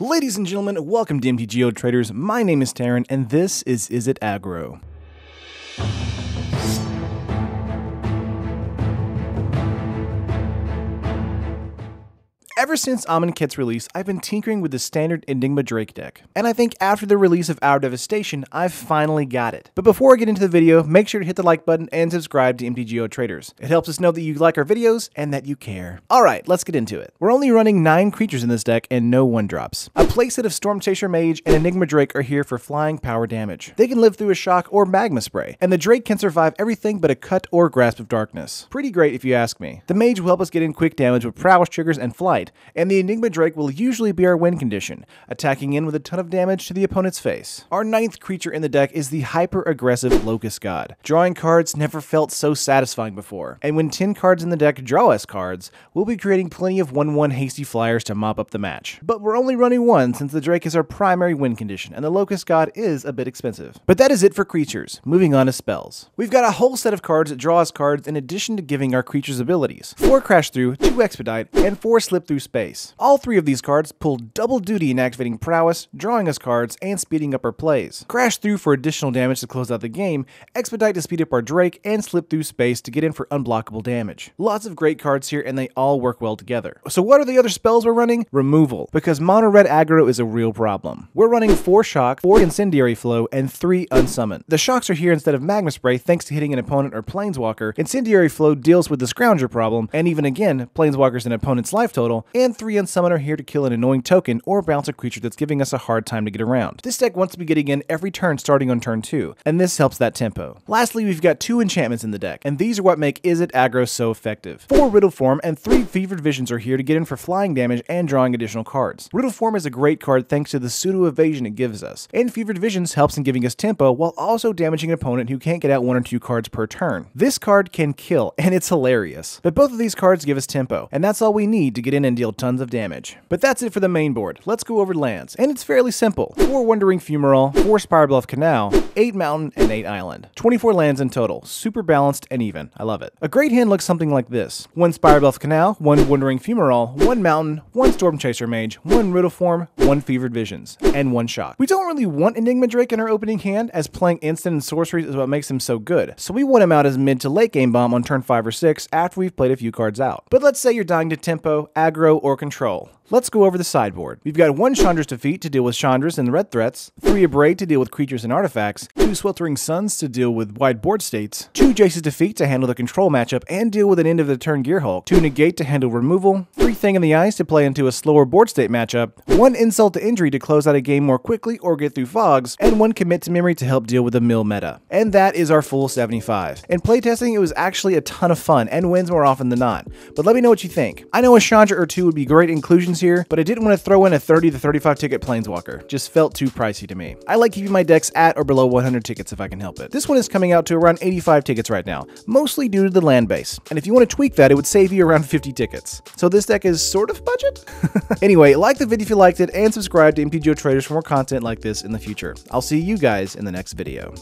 Ladies and gentlemen, welcome to MTG Traders. My name is Taryn, and this is Izzet Aggro. Ever since Amonkhet's release, I've been tinkering with the standard Enigma Drake deck, and I think after the release of our Devastation, I've finally got it. But before I get into the video, make sure to hit the like button and subscribe to MTG Traders. It helps us know that you like our videos and that you care. Alright, let's get into it. We're only running 9 creatures in this deck and no 1-drops. A playset of Stormchaser Mage and Enigma Drake are here for flying power damage. They can live through a shock or magma spray, and the Drake can survive everything but a cut or grasp of darkness. Pretty great if you ask me. The Mage will help us get in quick damage with prowess triggers and flight, and the Enigma Drake will usually be our win condition, attacking in with a ton of damage to the opponent's face. Our 9th creature in the deck is the hyper-aggressive Locust God. Drawing cards never felt so satisfying before, and when 10 cards in the deck draw us cards, we'll be creating plenty of 1/1 hasty flyers to mop up the match. But we're only running one since the Drake is our primary win condition, and the Locust God is a bit expensive. But that is it for creatures. Moving on to spells. We've got a whole set of cards that draw us cards in addition to giving our creatures abilities. 4 Crash Through, 2 Expedite, and 4 Slip Through Space. All 3 of these cards pull double duty in activating prowess, drawing us cards, and speeding up our plays. Crash Through for additional damage to close out the game, Expedite to speed up our Drake, and Slip Through Space to get in for unblockable damage. Lots of great cards here, and they all work well together. So what are the other spells we're running? Removal, because mono red aggro is a real problem. We're running 4 Shock, 4 Incendiary Flow, and 3 Unsummon. The Shocks are here instead of Magma Spray thanks to hitting an opponent or Planeswalker. Incendiary Flow deals with the Scrounger problem, and even again, Planeswalkers an opponent's life total, and 3 Unsummon are here to kill an annoying token or bounce a creature that's giving us a hard time to get around. This deck wants to be getting in every turn starting on turn 2, and this helps that tempo. Lastly, we've got 2 enchantments in the deck, and these are what make Izzet Aggro so effective. 4 Riddleform and 3 Fevered Visions are here to get in for flying damage and drawing additional cards. Riddleform is a great card thanks to the pseudo evasion it gives us, and Fevered Visions helps in giving us tempo while also damaging an opponent who can't get out 1 or 2 cards per turn. This card can kill, and it's hilarious. But both of these cards give us tempo, and that's all we need to get in and deal tons of damage. But that's it for the main board. Let's go over lands, and it's fairly simple. 4 Wandering Fumarole, 4 Spirebluff Canal, 8 Mountain, and 8 Island. 24 lands in total. Super balanced and even. I love it. A great hand looks something like this. 1 Spirebluff Canal, 1 Wandering Fumarole, 1 Mountain, 1 Stormchaser Mage, 1 Riddleform, 1 Fevered Visions, and 1 Shock. We don't really want Enigma Drake in our opening hand, as playing instant and sorceries is what makes him so good, so we want him out as mid to late game bomb on turn 5 or 6 after we've played a few cards out. But let's say you're dying to tempo, aggro, or control. Let's go over the sideboard. We've got 1 Chandra's Defeat to deal with Chandras and red threats, 3 Abrade to deal with creatures and artifacts, 2 Sweltering Suns to deal with wide board states, 2 Jace's Defeat to handle the control matchup and deal with an end of the turn Gearhulk, 2 Negate to handle removal, 3 Thing in the Eyes to play into a slower board state matchup, 1 Insult to Injury to close out a game more quickly or get through fogs, and 1 Commit to Memory to help deal with the mill meta. And that is our full 75. In playtesting, it was actually a ton of fun and wins more often than not. But let me know what you think. I know a Chandra or 2 would be great inclusions here, but I didn't want to throw in a 30 to 35 ticket Planeswalker. Just felt too pricey to me. I like keeping my decks at or below 100 tickets if I can help it. This one is coming out to around 85 tickets right now, mostly due to the land base. And if you want to tweak that, it would save you around 50 tickets. So this deck is sort of budget? Anyway, like the video if you liked it, and subscribe to MTG Traders for more content like this in the future. I'll see you guys in the next video.